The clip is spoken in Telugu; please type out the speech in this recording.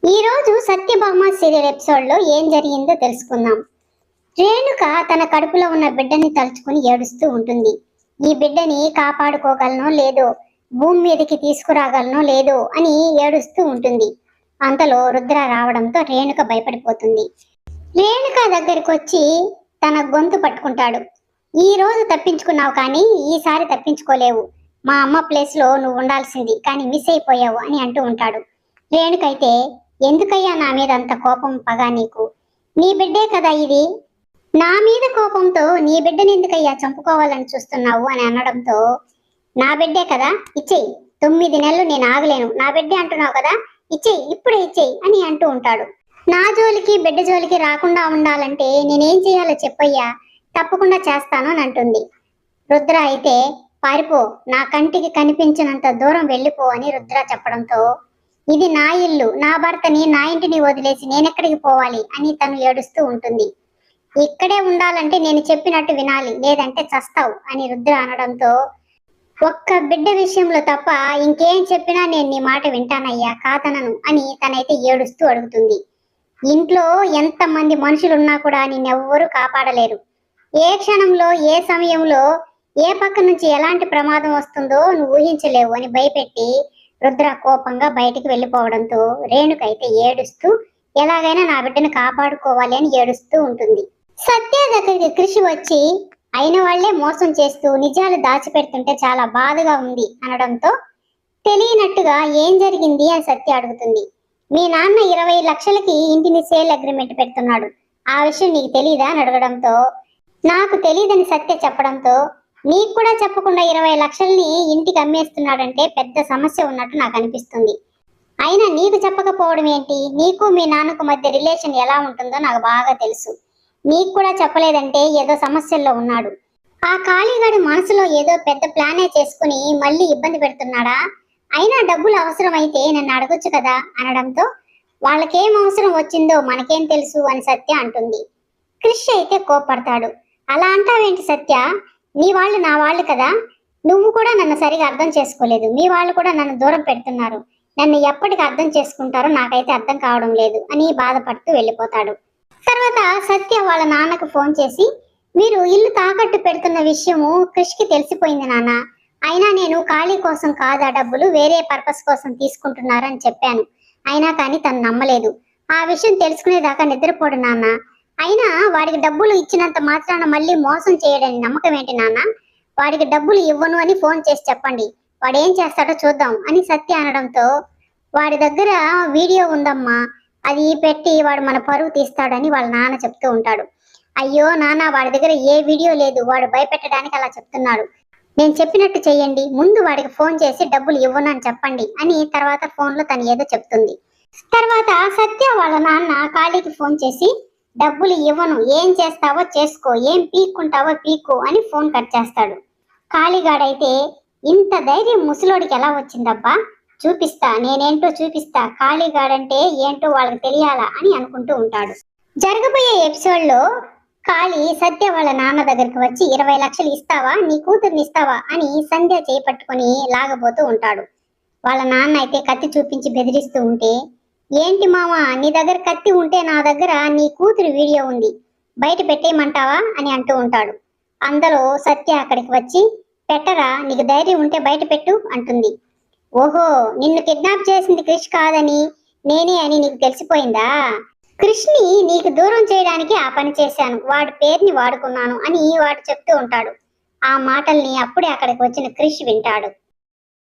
ఈ రోజు సత్యభామ సీరియల్ ఎపిసోడ్ లో ఏం జరిగిందో తెలుసుకుందాం. రేణుక తన కడుపులో ఉన్న బిడ్డని తలుచుకుని ఏడుస్తూ ఉంటుంది. ఈ బిడ్డని కాపాడుకోగలనో లేదో, భూమి మీదకి తీసుకురాగలనో లేదో అని ఏడుస్తూ ఉంటుంది. అంతలో రుద్ర రావడంతో రేణుక భయపడిపోతుంది. రేణుక దగ్గరికి వచ్చి తన గొంతు పట్టుకుంటాడు. ఈ రోజు తప్పించుకున్నావు కానీ ఈసారి తప్పించుకోలేవు. మా అమ్మ ప్లేస్ లో నువ్వు ఉండాల్సింది కానీ మిస్ అయిపోయావు అని అంటూ ఉంటాడు. రేణుకైతే, ఎందుకయ్యా నా మీద అంత కోపం పగా నీకు? నీ బిడ్డే కదా ఇది. నా మీద కోపంతో నీ బిడ్డని ఎందుకయ్యా చంపుకోవాలని చూస్తున్నావు అని అనడంతో, నా బిడ్డే కదా, ఇచ్చేయి. 9 నెలలు నేను ఆగలేను. నా బిడ్డే అంటున్నావు కదా, ఇచ్చేయి, ఇప్పుడే ఇచ్చేయి అని అంటూ ఉంటాడు. నా జోలికి బిడ్డ జోలికి రాకుండా ఉండాలంటే నేనేం చేయాలో చెప్పయ్యా, తప్పకుండా చేస్తాను అని అంటుంది. రుద్ర అయితే, పారిపో, నా కంటికి కనిపించినంత దూరం వెళ్ళిపో అని రుద్ర చెప్పడంతో, ఇది నా ఇల్లు, నా భర్తని నా ఇంటిని వదిలేసి నేనెక్కడికి పోవాలి అని తను ఏడుస్తూ ఉంటుంది. ఇక్కడే ఉండాలంటే నేను చెప్పినట్టు వినాలి, లేదంటే చస్తావు అని రుద్ర అనడంతో, ఒక్క బిడ్డ విషయంలో తప్ప ఇంకేం చెప్పినా నేను నీ మాట వింటానయ్యా, కాదనను అని తనైతే ఏడుస్తూ అడుగుతుంది. ఇంట్లో ఎంతమంది మనుషులున్నా కూడా నిన్నెవ్వరూ కాపాడలేరు. ఏ క్షణంలో ఏ సమయంలో ఏ పక్క నుంచి ఎలాంటి ప్రమాదం వస్తుందో నువ్వు ఊహించలేవు అని భయపెట్టి రుద్ర కోపంగా బయటికి వెళ్ళిపోవడంతో రేణుకైతే ఏడుస్తూ ఎలాగైనా నా బిడ్డను కాపాడుకోవాలి అని ఏడుస్తూ ఉంటుంది. సత్య దగ్గరికి కృషి వచ్చి అయిన వాళ్లే మోసం చేస్తూ నిజాలు దాచిపెడుతుంటే చాలా బాధగా ఉంది అనడంతో, తెలియనట్టుగా ఏం జరిగింది అని సత్య అడుగుతుంది. మీ నాన్న 20 లక్షలకి ఇంటిని సేల్ అగ్రిమెంట్ పెడుతున్నాడు, ఆ విషయం నీకు తెలీదా అని అడగడంతో, నాకు తెలియదని సత్య చెప్పడంతో, నీకు కూడా చెప్పకుండా 20 లక్షల్ని ఇంటికి అమ్మేస్తున్నాడంటే పెద్ద సమస్య ఉన్నట్టు నాకు అనిపిస్తుంది. అయినా నీకు చెప్పకపోవడం ఏంటి? నీకు మీ నాన్నకు మధ్య రిలేషన్ ఎలా ఉంటుందో నాకు బాగా తెలుసు. నీకు కూడా చెప్పలేదంటే ఏదో సమస్యల్లో ఉన్నాడు. ఆ ఖాళీగాడి మనసులో ఏదో పెద్ద ప్లానే చేసుకుని మళ్ళీ ఇబ్బంది పెడుతున్నాడా? అయినా డబ్బులు అవసరమైతే నన్ను అడగొచ్చు కదా అనడంతో, వాళ్ళకేం అవసరం వచ్చిందో మనకేం తెలుసు అని సత్య అంటుంది. క్రిష్ అయితే కోప్పడతాడు. అలా అంటావేంటి సత్య? నీ వాళ్ళు నా వాళ్ళు కదా, నువ్వు కూడా నన్ను సరిగా అర్థం చేసుకోలేదు. మీ వాళ్ళు కూడా నన్ను దూరం పెడుతున్నారు. నన్ను ఎప్పటికి అర్థం చేసుకుంటారో నాకైతే అర్థం కావడం లేదు అని బాధపడుతూ వెళ్ళిపోతాడు. తర్వాత సత్య వాళ్ళ నాన్నకు ఫోన్ చేసి, మీరు ఇల్లు తాకట్టు పెడుతున్న విషయము క్రిష్కి తెలిసిపోయింది నాన్న. అయినా నేను ఖాళీ కోసం కాదు ఆ డబ్బులు, వేరే పర్పస్ కోసం తీసుకుంటున్నారని చెప్పాను. అయినా కానీ తను నమ్మలేదు. ఆ విషయం తెలుసుకునేదాకా నిద్రపోడు నాన్న. అయినా వాడికి డబ్బులు ఇచ్చినంత మాత్రాన మళ్ళీ మోసం చేయడని నమ్మకం ఏంటి నాన్న? వాడికి డబ్బులు ఇవ్వను అని ఫోన్ చేసి చెప్పండి, వాడు ఏం చేస్తాడో చూద్దాం అని సత్య అనడంతో, వాడి దగ్గర వీడియో ఉందమ్మా, అది పెట్టి వాడు మన పరువు తీస్తాడని వాళ్ళ నాన్న చెప్తూ ఉంటాడు. అయ్యో నాన్న, వాడి దగ్గర ఏ వీడియో లేదు, వాడు భయపెట్టడానికి అలా చెప్తున్నాడు. నేను చెప్పినట్టు చెయ్యండి, ముందు వాడికి ఫోన్ చేసి డబ్బులు ఇవ్వను అని చెప్పండి అని తర్వాత ఫోన్లో తను ఏదో చెప్తుంది. తర్వాత సత్య వాళ్ళ నాన్న ఖాళీకి ఫోన్ చేసి, డబ్బులు ఇవ్వను, ఏం చేస్తావో చేసుకో, ఏం పీక్కుంటావో పీక్కు అని ఫోన్ కట్ చేస్తాడు. ఖాళీగాడైతే, ఇంత ధైర్యం ముసలోడికి ఎలా వచ్చిందబ్బా, చూపిస్తా, నేనేంటో చూపిస్తా, ఖాళీగాడంటే ఏంటో వాళ్ళకి తెలియాలా అని అనుకుంటూ ఉంటాడు. జరగబోయే ఎపిసోడ్ లో ఖాళీ సత్య వాళ్ళ నాన్న దగ్గరికి వచ్చి 20 లక్షలు ఇస్తావా, నీ కూతుర్ని ఇస్తావా అని సంధ్య చేపట్టుకుని లాగబోతూ ఉంటాడు. వాళ్ళ నాన్న అయితే కత్తి చూపించి బెదిరిస్తూ ఉంటే, ఏంటి మామ, నీ దగ్గర కత్తి ఉంటే నా దగ్గర నీ కూతురు వీడియో ఉంది, బయట పెట్టేయమంటావా అని అంటూ ఉంటాడు. అందులో సత్య అక్కడికి వచ్చి, పెట్టరా, నీకు ధైర్యం ఉంటే బయట పెట్టు అంటుంది. ఓహో, నిన్ను కిడ్నాప్ చేసింది క్రిష్ కాదని నేనే అని నీకు తెలిసిపోయిందా? క్రిష్ని నీకు దూరం చేయడానికి ఆ పని చేశాను, వాడి పేరుని వాడుకున్నాను అని వాడు చెప్తూ ఉంటాడు. ఆ మాటల్ని అప్పుడే అక్కడికి వచ్చిన క్రిష్ వింటాడు.